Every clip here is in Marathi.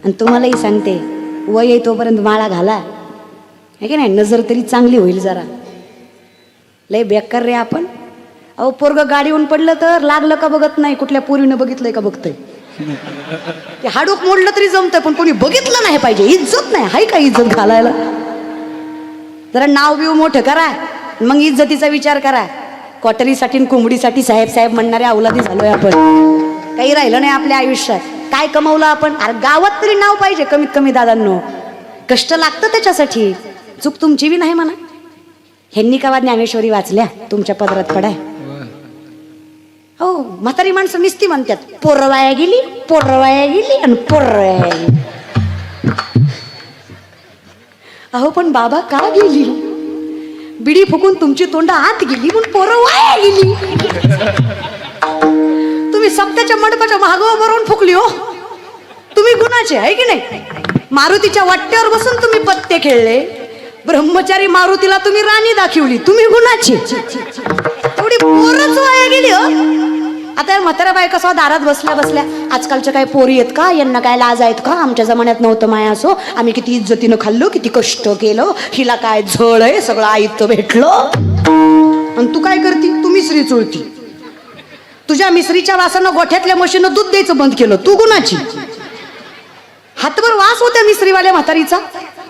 आणि तुम्हालाही सांगते, वय आहे तोपर्यंत माळा घाला, आहे की नाही, नजर तरी चांगली होईल जरा. लय बेकार रे आपण. अहो पोरग गाडीहून पडलं तर लागलं का बघत नाही, कुठल्या पोरीनं बघितलंय का बघतंय. ते हाडूक मोडलं तरी जमतंय, पण कोणी बघितलं नाही पाहिजे. इज्जत नाही, हाय का इज्जत घालायला. जरा नाव बिव मोठं करा, मग इज्जतीचा विचार करा. क्वार्टरीसाठी कोंबडीसाठी साहेब साहेब म्हणणाऱ्या अवलादी झालोय आपण. काही राहिलं नाही आपल्या आयुष्यात. काय कमवलं आपण? अरे गावात तरी नाव पाहिजे कमीत कमी. दादांनो, कष्ट लागतं त्याच्यासाठी. चूक तुमची बी नाही म्हणा. ह्यांनी कावा ज्ञानेश्वरी वाचल्या तुमच्या पदरात पडाय? हो, म्हातारी माणसं निस्ती म्हणतात, पोरवाया गेली, पोरवाया गेली आणि पोरवाया गेली. अहो पण बाबा का गेली? बिडी फुकून तुमची तोंड आत गेली म्हणून पोरं वाया गेली. तुम्ही सप्त्याच्या मंडपाच्या मागं बरोबर फुकली हो. तुम्ही गुणाचे आहे की नाही? मारुतीच्या वाट्यावर बसून तुम्ही पत्ते खेळले. ब्रह्मचारी मारुतीला तुम्ही राणी दाखवली. तुम्ही गुणाची. एवढी पोरच वाया गेली हो. आता म्हाताऱ्या बायका कसं दारात बसल्या बसल्या, आजकालच्या काय पोरी आहेत का, यांना काय लाज आहेत का, आमच्या जमान्यात नव्हतं माया असो, आम्ही किती इज्जतीनं खाल्लो, किती कष्ट केलं, हिला काय झळ आहे, सगळं आयतं भेटलं. आणि तू काय करती? तू मिसरी चुळती. तुझ्या मिसरीच्या वासानं गोठ्यातल्या म्हशीनं दूध द्यायचं बंद केलं. तू गुणाची. हातभर वास होत्या मिसरीवाल्या म्हातारीचा.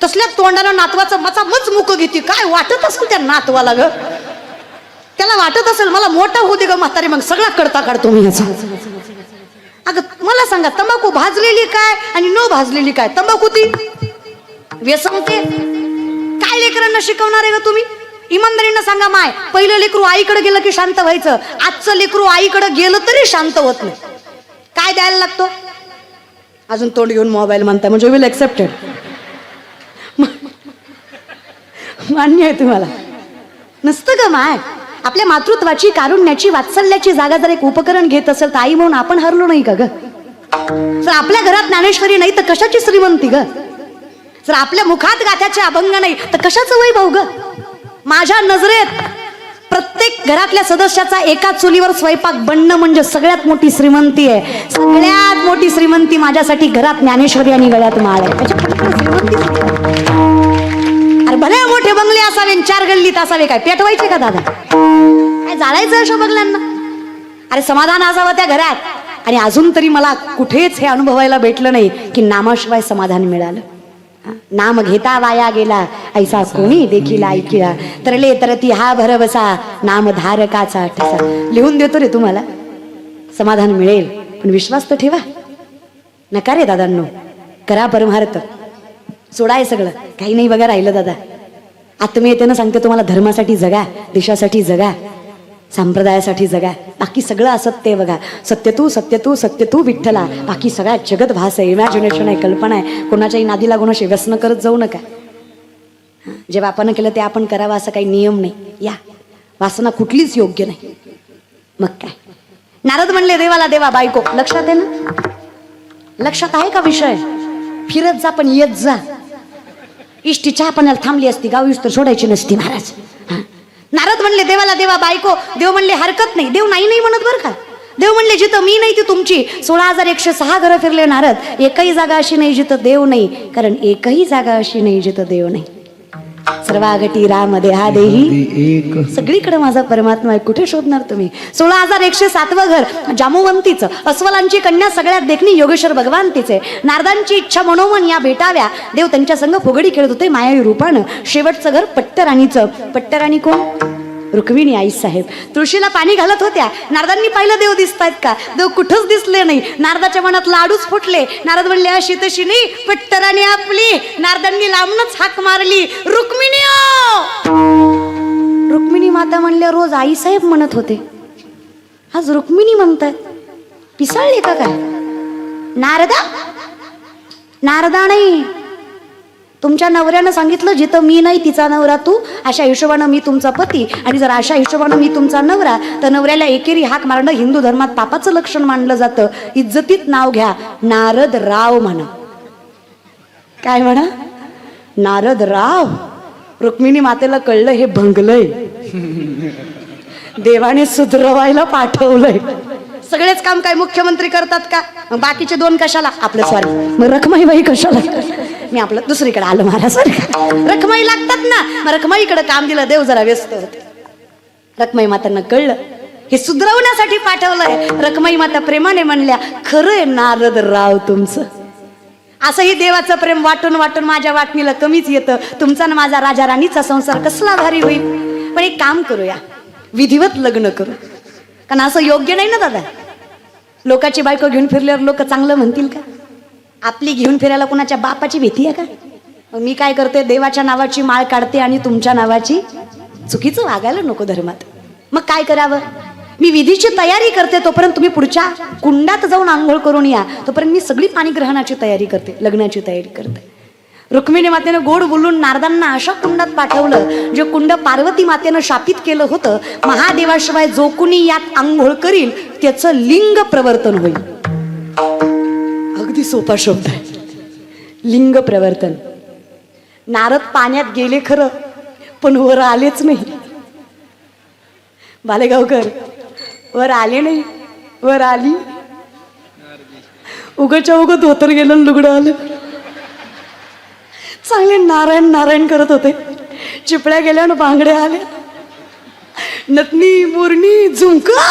तसल्या तोंडानं नातवाचं मचामच मुक घेते. काय वाटत असेल त्या नातवाला ग? त्याला वाटत असेल मला मोठा होऊ दे ग म्हातारी, मग सगळा करता काढतो मी याचा. अगं मला सांगा, तंबाखू भाजलेली काय आणि न भाजलेली काय? तंबाखू ती व्यसनते. काय लेकरांना शिकवणार आहे ग तुम्ही? इमानदारीनं सांगा. माय पहिलं लेकरू आईकडे गेलं की शांत व्हायचं. आजचं लेकरू आईकडे गेलं तरी शांत होत नाही. काय द्यायला लागतो? अजून तोंड घेऊन मोबाईल म्हणताय म्हणजे विल एक्सेप्टेड. मान्य आहे तुम्हाला? नसतं ग माय. आपल्या मातृत्वाची, कारुण्याची, वात्सल्याची जागा जर एक उपकरण घेत असेल तर आई म्हणून आपण हरलो नाही का ग? जर आपल्या घरात ज्ञानेश्वरी नाही तर कशाची श्रीमंती ग? जर आपल्या मुखात गाथ्याचे अभंग नाही तर कशाचं वैभव ग? माझ्या नजरेत प्रत्येक घरातल्या सदस्याचा एका चुलीवर स्वयंपाक बनणं म्हणजे सगळ्यात मोठी श्रीमंती आहे. सगळ्यात मोठी श्रीमंती माझ्यासाठी घरात ज्ञानेश्वरी आणि गळ्यात माळ आहे. अरे भले मोठे बंगले असावे, 4 गल्लीत असावे, काय पेटवायचे का दादा? काय जाळायचं अशा बंगल्यांना? अरे समाधान असावं त्या घरात. आणि अजून तरी मला कुठेच हे अनुभवायला भेटलं नाही की नामाशिवाय समाधान मिळालं. नाम घेता वाया गेला ऐसा कोणी देखील ऐकिला, तरले तरती हा भरवसा नाम धारकाचा ठसा. लिहून देतो रे तुम्हाला, समाधान मिळेल, पण विश्वास तर ठेवा. नका रे दादांनो, करा परमार्थ. सोडाय सगळं, काही नाही बघा राहिलं दादा. आत्मीयतेनं सांगते तुम्हाला, धर्मासाठी जगा, देशासाठी जगा, संप्रदायासाठी जगा. बाकी सगळं असत्य आहे बघा. सत्य तू सत्य तू सत्य तू विठ्ठला. बाकी सगळ्या जगत भास आहे, इमॅजिनेशन आहे, कल्पना आहे. कोणाच्याही नादी लागून असे व्यसन करत जाऊ नका. जे बापानं केलं ते आपण करावं असं काही नियम नाही. या वासना कुठलीच योग्य नाही. मग काय, नारद म्हणले देवाला देवा बायको. लक्षात आहे ना? लक्षात आहे का विषय? फिरत जा पण येत जा. इष्टी चहा पाण्याला थांबली असती, गाव तर सोडायची नसती महाराज. नारद म्हणले देवाला देवा बायको. देव म्हणले हरकत नाही. देव नाही नाही म्हणत बरं का. देव म्हणले जिथं मी नाही ती तुमची. 16,106 घरं फिरले नारद. एकही जागा अशी नाही जिथं देव नाही, कारण एकही जागा अशी नाही जिथं देव नाही. सर्वागटी राम देहा देही. सगळीकडे माझा परमात्मा आहे, कुठे शोधणार तुम्ही? 16,107वं घर जांबुवंतीचं. अस्वलांची कन्या सगळ्यात देखणी योगेश्वर भगवान तिचे. नारदांची इच्छा मनोमन या भेटाव्या. देव त्यांच्या संग फुगडी खेळत होते मायावी रूपानं. शेवटचं घर पट्टराणीचं. पट्टराणी कोण? रुक्मिणी आई साहेब. तुळशीला पाणी घालत होत्या. नारदांनी पाहिलं देव दिसतायत का? देव कुठंच दिसले नाही. नारदाच्या मनात लाडूच फुटले. नारद म्हणले अशी तशी नाही, पट्टराणी आपली. नारदांनी लांबनच हाक मारली, रुक्मिणी ओ. रुक्मिणी माता म्हणल्या रोज आई साहेब म्हणत होते, आज रुक्मिणी म्हणतायत. पिसाळले का काय? नारदा? नारदा नाही, तुमच्या नवऱ्यानं सांगितलं जिथं मी नाही तिचा नवरा तू. अशा हिशोबानं मी तुमचा पती, आणि जर अशा हिशोबानं मी तुमचा नवरा, तर नवऱ्याला एकेरी हाक मारणं हिंदू धर्मात पापाचं लक्षण मानलं जातं. इज्जतीत नाव घ्या, नारद राव म्हणा. काय म्हणा? नारद राव. रुक्मिणी मातेला कळलं हे भंगलंय, देवाने सुधरवायला पाठवलंय. सगळेच काम काय मुख्यमंत्री करतात का? मग बाकीचे 2 कशाला? आपलं सॉरी, मग रखमाईबाई कशाला? मी आपलं दुसरीकडे आलो महाराज. रखमाई लागतात ना, मग रखमाईकडे काम दिलं, देव जरा व्यस्त होते. रखमाई मातांना कळलं हे सुधरवण्यासाठी पाठवलंय. रखमाई माता प्रेमाने म्हणल्या, खरंय नारद राव तुमचं. असंही देवाचं प्रेम वाटून वाटून माझ्या वाटणीला कमीच येतं. तुमचा ना माझा राजा राणीचा संसार कसला भारी होईल. पण एक काम करूया, विधिवत लग्न करू. कारण असं योग्य नाही ना दादा. लोकांची बायको घेऊन फिरल्यावर लोक चांगलं म्हणतील का? आपली घेऊन फिरायला कुणाच्या बापाची भीती आहे का? मग मी काय करते, देवाच्या नावाची माळ काढते आणि तुमच्या नावाची. चुकीचं वागायला नको धर्मात. मग काय करावं, मी विधीची तयारी करते, तोपर्यंत तुम्ही पुढच्या कुंडात जाऊन आंघोळ करून या. तोपर्यंत मी सगळी पाणी ग्रहणाची तयारी करते, लग्नाची तयारी करते. रुक्मिणी मातेनं गोड बोलून नारदांना अशा कुंडात पाठवलं जे कुंड पार्वती मातेनं शापित केलं होतं. महादेवाशिवाय जो कुणी यात आंघोळ करील त्याचं लिंग प्रवर्तन होईल. अगदी सोपा शब्द आहे, लिंग प्रवर्तन. नारद पाण्यात गेले खरं, पण वर आलेच नाही. बालेगावकर वर आले नाही. वर आली उगच्या उगत धोतर गेलं, लुगडं आलं. चांगले नारायण नारायण करत होते. चिपळ्या गेल्या ना, बांगड्या आल्या, नथनी मुरणी झुंका,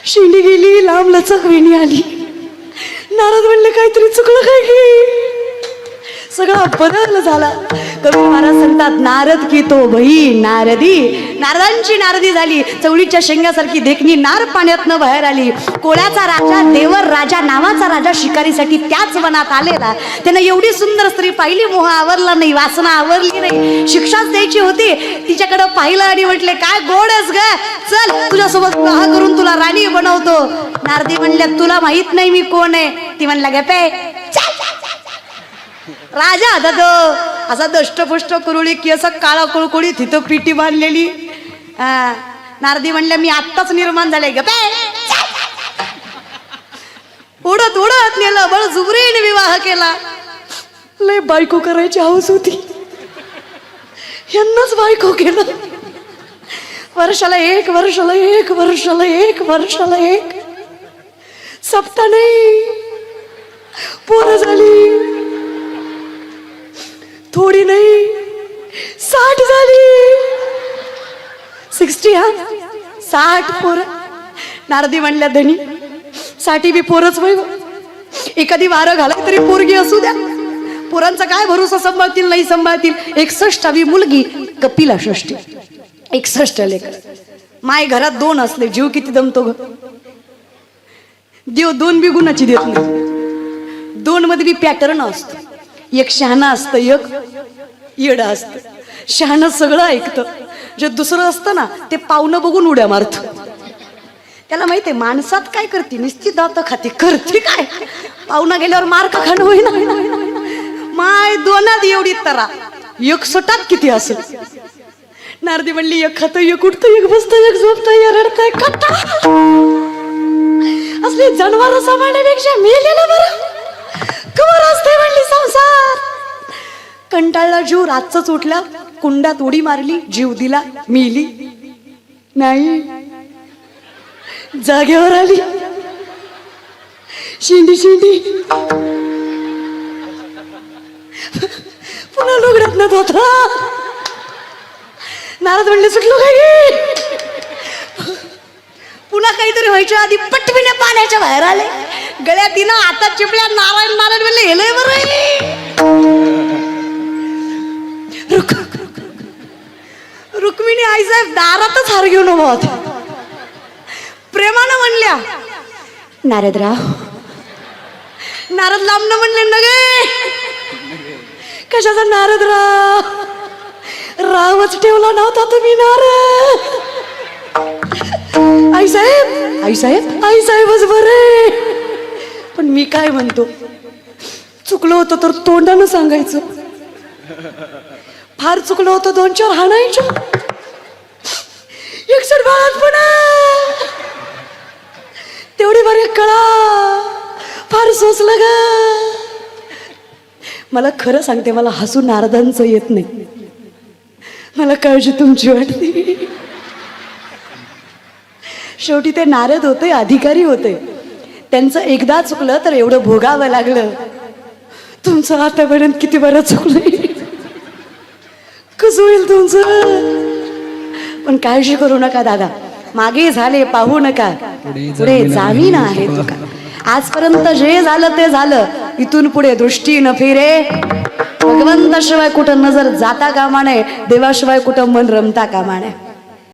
शिंडी गेली, लांब लचक वेणी आली. नारद म्हणले काहीतरी चुकलं काय की? सगळा बदल झाला. कबीर महाराज सांगतात, नारद की तो भई नारदी. नारदांची नारदी झाली. चवळीच्या शेंगासारखी देखणी नार पाण्यातनं बाहेर आली. कोळ्याचा राजा, देवर राजा नावाचा राजा शिकारीसाठी त्याच वनात आलेला. त्यानं एवढी सुंदर स्त्री पाहिली, मोह आवरला नाही, वासना आवरली नाही. शिक्षाच द्यायची होती. तिच्याकडे पाहिलं आणि म्हटले, काय गोडच ग, चल तुझ्यासोबत विवाह करून तुला राणी बनवतो. नारदी म्हणल्या, तुला माहित नाही मी कोण आहे. ती म्हणला, गप्पे. राजा आता तो असा दष्टपुष्ट कुरुळी की असं काळा कुळकुळी, तिथं पिटी बांधलेली. नारदी म्हणल्या, मी आत्ताच निर्माण झाले. गप्पे. उडत उडत नेलं, बळजुबरीने विवाह केला. लय बायको करायची हौस होती, यांनाच बायको केलं. वर्षाला एक, वर्षाला एक, वर्षाला एक, वर्षाला एक. सप्ता नाही, पोरं झाली. थोडी नाही, 60 झाली. 60 हा 60 पोरं. नारदी म्हणल्या, धनी 60 बी पोरच वय. एखादी वारं घालाय तरी पोरगी असू द्या. पोरांचा काय भरोसा, सांभाळतील नाही सांभाळतील. 61वी मुलगी, कपिला षष्ठी. 61 लेकर. माय घरात 2 असले, जीव किती दमतो ग. देव 2 बी गुणाची देत नाही. 2 मध्ये बी पॅटर्न असतो. एक शहाणा असतं, एक येडा असतं. शहाणं सगळं ऐकतं, जे दुसरं असतं ना ते पाहुणं बघून उड्या मारत. त्याला माहितीये माणसात काय करते, निश्चित दात खाते, करते काय. पाहुणा गेल्यावर मार का खाणं होईना. माय 2 एवढी तरा, 61 किती असेल. नारदी म्हणली, एक खातं, एक उठतं, एक बसतं, एक झोपतं, एक रडतंय. असले जनावर सांभाळण्यापेक्षा मेलेलं बरं. कवर असते म्हणली संसार. कंटाळला जीव, रातच उठला, कुंडात उडी मारली, जीव दिला, मेली नाही, जागेवर आली. शिंडी शिंडी पुन्हा लुगड्यात न धोता. नारद म्हणले, सुटलो काय. पुन्हा काहीतरी व्हायच्या आधी पटविने पाण्याच्या बाहेर आले. गळ्यात तिनं आता चिपळ्या, नारायण नारायण म्हणले, हेलय बरं. रुक्मिणी आईसाहेब दारातच हार घेऊन उभा होता. प्रेमानं म्हणल्या, नारदराव. नारद लांबनं म्हणले, नगे. कशाचा नारदराव, रावच ठेवला नव्हता तुम्ही नारद. आईसाहेब, आईसाहेब, आईसाहेबच बरे. पण मी काय म्हणतो, चुकलं होतं तर तोंडानं सांगायचं. फार चुकलं होतं 2-4 हाणायचं. 61 बाळातपणा, तेवढी बरे कळा, फार सोसलं ग. मला खरं सांगते, मला हसू नारदांचं येत नाही. मला काळजी तुमची वाटते. शेवटी ते नारद होते, अधिकारी होते. त्यांचं एकदा चुकलं तर एवढं भोगावं लागलं. तुमचं आतापर्यंत किती बरं चुकलंय, कसं होईल तुमचं? पण काळजी करू नका दादा, मागे झाले पाहू नका, पुढे जामीन आहे तुका. आजपर्यंत जे झालं ते झालं, इथून पुढे दृष्टी न फिरे. भगवंताशिवाय कुठं नजर जाता कामा नये, देवाशिवाय कुठं मन रमता कामा नये.